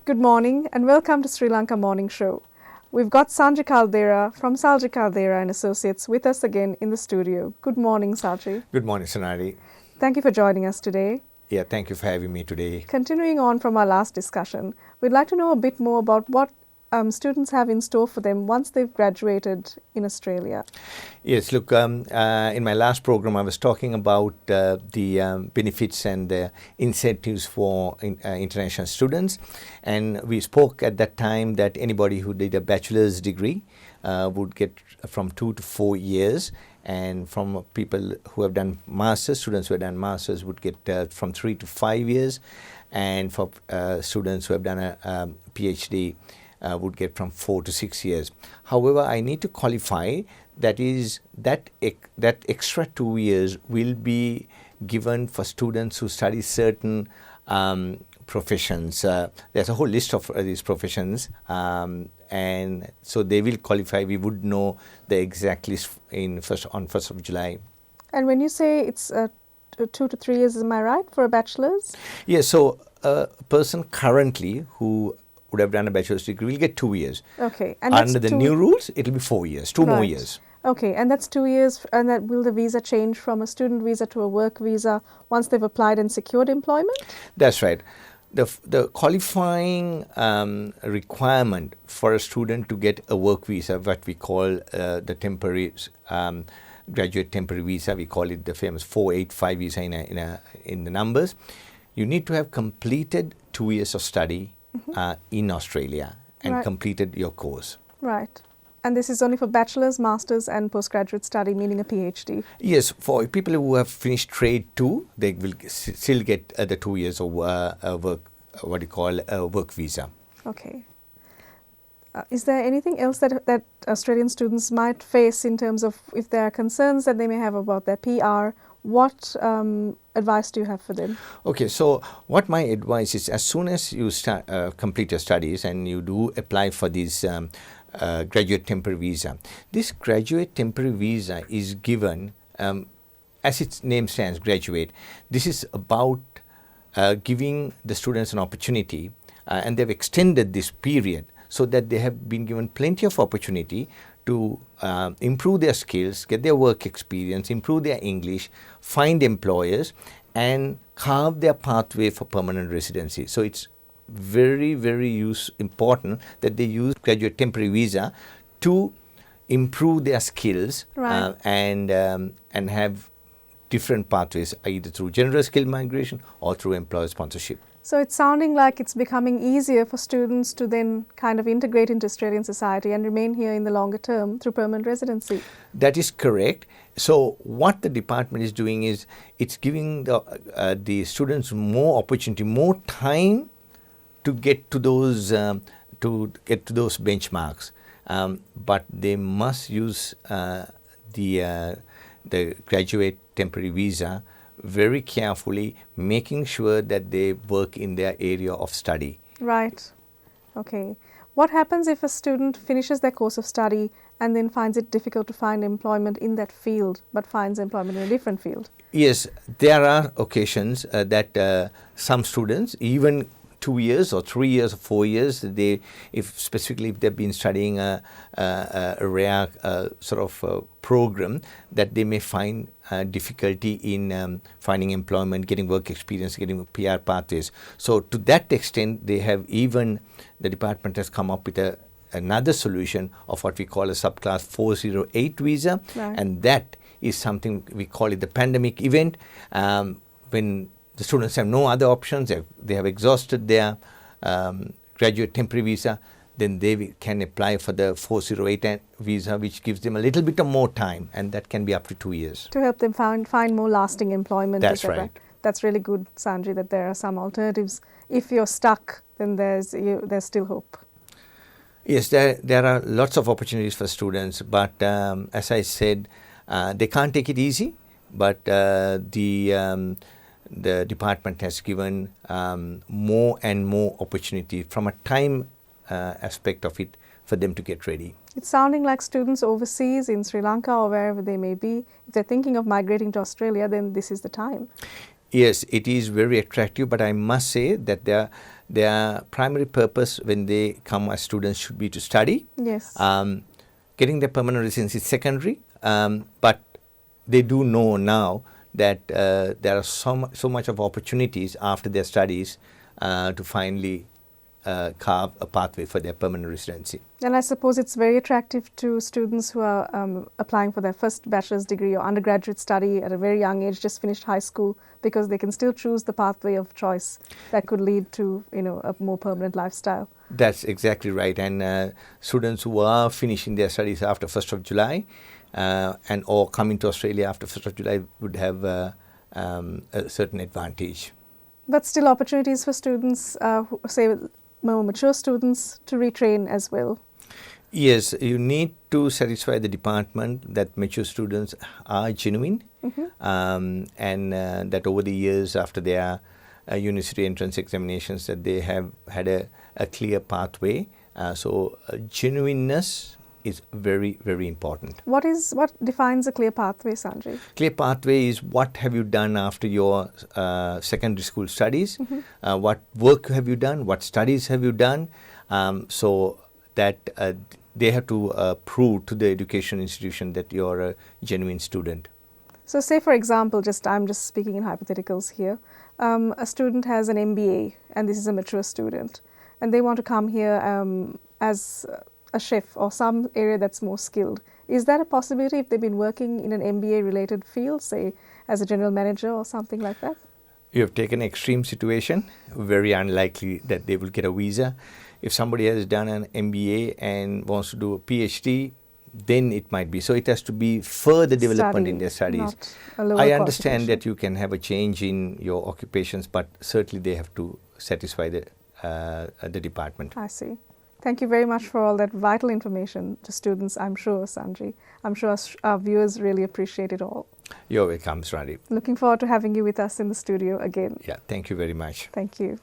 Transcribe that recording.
Good morning and welcome to Sri Lanka Morning Show. We've got Sanji Caldera from Salji Caldera and Associates with us again in the studio. Good morning, Salji. Good morning, Sonali. Thank you for joining us today. Yeah, thank you for having me today. Continuing on from our last discussion, we'd like to know a bit more about what students have in store for them once they've graduated in Australia. Yes, look, in my last program, I was talking about the benefits and the incentives for international students. And we spoke at that time that anybody who did a bachelor's degree would get from 2 to 4 years. And from people who have done masters, students who have done masters would get from 3 to 5 years. And for students who have done a PhD, would get from 4 to 6 years. However, I need to qualify that extra 2 years will be given for students who study certain professions. There's a whole list of these professions, and so they will qualify. We would know the exact list on 1st of July. And when you say it's 2 to 3 years, am I right, for a bachelor's? Yes, so a person currently who would have done a bachelor's degree will get 2 years. Okay. And under the new rules, it will be 4 years, two more years. Okay, and that's 2 years, and that will the visa change from a student visa to a work visa once they've applied and secured employment? That's right. The qualifying requirement for a student to get a work visa, what we call the temporary graduate temporary visa, we call it the famous 485 visa in the numbers. You need to have completed 2 years of study in Australia and completed your course. Right. And this is only for bachelor's, master's and postgraduate study, meaning a PhD? Yes, for people who have finished trade 2, they will still get the 2 years of work, what you call a work visa. Okay. Is there anything else that Australian students might face in terms of if there are concerns that they may have about their PR? What advice do you have for them? Okay, so what my advice is, as soon as you complete your studies and you do apply for this graduate temporary visa, this graduate temporary visa is given, as its name stands, graduate. This is about giving the students an opportunity, and they've extended this period so that they have been given plenty of opportunity to improve their skills, get their work experience, improve their English, find employers, and carve their pathway for permanent residency. So it's very, very important that they use graduate temporary visa to improve their skills and have different pathways, either through general skill migration or through employer sponsorship. So it's sounding like it's becoming easier for students to then kind of integrate into Australian society and remain here in the longer term through permanent residency. That is correct. So what the department is doing is it's giving the students more opportunity, more time to get to those benchmarks. But they must use the graduate temporary visa very carefully, making sure that they work in their area of study. Right. Okay. What happens if a student finishes their course of study and then finds it difficult to find employment in that field, but finds employment in a different field? Yes, there are occasions that some students, even 2 years or 3 years or 4 years, specifically if they've been studying a rare sort of program, that they may find difficulty in finding employment, getting work experience, getting PR pathways. So to that extent, the department has come up with another solution of what we call a subclass 408 visa, and that is something we call it the pandemic event, when the students have no other options, they have exhausted their graduate temporary visa, then they can apply for the 408 visa, which gives them a little bit of more time, and that can be up to 2 years. To help them find more lasting employment. That's right. That's really good, Sanji, that there are some alternatives. If you're stuck, then there's still hope. Yes, there are lots of opportunities for students, but as I said, they can't take it easy, but the department has given more and more opportunity from a time aspect of it for them to get ready. It's sounding like students overseas in Sri Lanka or wherever they may be, if they're thinking of migrating to Australia, then this is the time. Yes, it is very attractive, but I must say that their primary purpose when they come as students should be to study. Yes. Getting their permanent residency is secondary, but they do know now that there are so much of opportunities after their studies to finally carve a pathway for their permanent residency. And I suppose it's very attractive to students who are applying for their first bachelor's degree or undergraduate study at a very young age, just finished high school, because they can still choose the pathway of choice that could lead to, a more permanent lifestyle. That's exactly right. And students who are finishing their studies after 1st of July and or coming to Australia after 1st of July would have a certain advantage. But still opportunities for students, who, say, more mature students to retrain as well. Yes, you need to satisfy the department that mature students are genuine, and that over the years after their university entrance examinations that they have had a clear pathway. So genuineness is very, very important. What defines a clear pathway, Sanjay? Clear pathway is what have you done after your secondary school studies, what work have you done, what studies have you done, so that they have to prove to the education institution that you're a genuine student. So say, for example, I'm just speaking in hypotheticals here, a student has an MBA and this is a mature student and they want to come here as a chef or some area that's more skilled. Is that a possibility if they've been working in an MBA related field, say as a general manager or something like that? You have taken an extreme situation, very unlikely that they will get a visa. If somebody has done an MBA and wants to do a PhD, then it might be. So it has to be further development in their studies. I understand that you can have a change in your occupations, but certainly they have to satisfy the department. I see. Thank you very much for all that vital information to students, I'm sure, Sanjay. I'm sure our viewers really appreciate it all. You're welcome, Randeep. Looking forward to having you with us in the studio again. Yeah, thank you very much. Thank you.